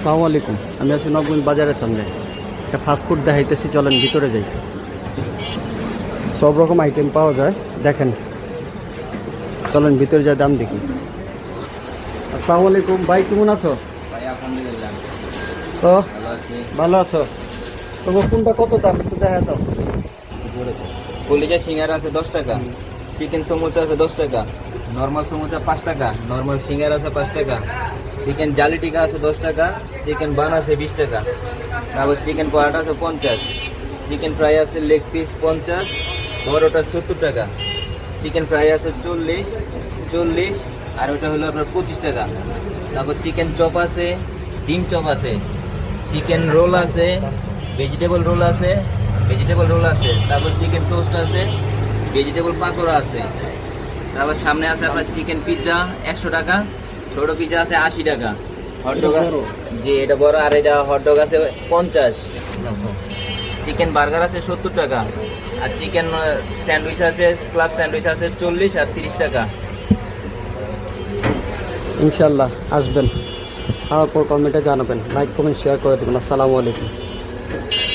আসসালামু আলাইকুম। আমি আছি নবগঞ্জ বাজারের সামনে। একটা ফাস্টফুড দেখাইতেছি, চলেন ভিতরে যাই। সব রকম আইটেম পাওয়া যায়, দেখেন। চলেন ভিতরে যাই, দাম দেখি। আসসালামু আলাইকুম ভাই, কেমন আছো? ভাই আলহামদুলিল্লাহ তো ভালো আছি। ভালো আছো? তবু কোনটা কত দাম একটু দেখা দাও। কলিজা সিঙ্গারা আছে 10 টাকা, চিকেন সমোসা আছে 10 টাকা, নর্মাল সমোসা 5 টাকা, নর্মাল সিঙ্গারা আছে 5 টাকা, চিকেন জালি টিকা আছে 10 টাকা, চিকেন বান আছে 20 টাকা, তারপর চিকেন পরাটা আছে 50, চিকেন ফ্রাই আছে লেগ পিস 50, বড়টা 70 টাকা, চিকেন ফ্রাই আছে 40, আর ওটা হলো আপনার 25 টাকা। তারপর চিকেন চপ আছে, ডিম চপ আছে, চিকেন রোল আছে, ভেজিটেবল রোল আছে, তারপর চিকেন টোস্ট আছে, ভেজিটেবল পাকোড়া আছে। তারপর সামনে আছে আপনার চিকেন পিৎজা 100 টাকা, ছোট পিৎজা আছে 80 টাকা, হটডগ জি এটা বড়, আর এটা হটডগ আছে 50, চিকেন বার্গার আছে 70 টাকা, আর চিকেন স্যান্ডউইচ আছে, ক্লাব স্যান্ডউইচ আছে 40 আর 30 টাকা। ইনশাল্লাহ আসবেন, খাওয়ার পর কমেন্টে জানাবেন, লাইক কমেন্ট শেয়ার করে দেবেন। আসসালামু আলাইকুম।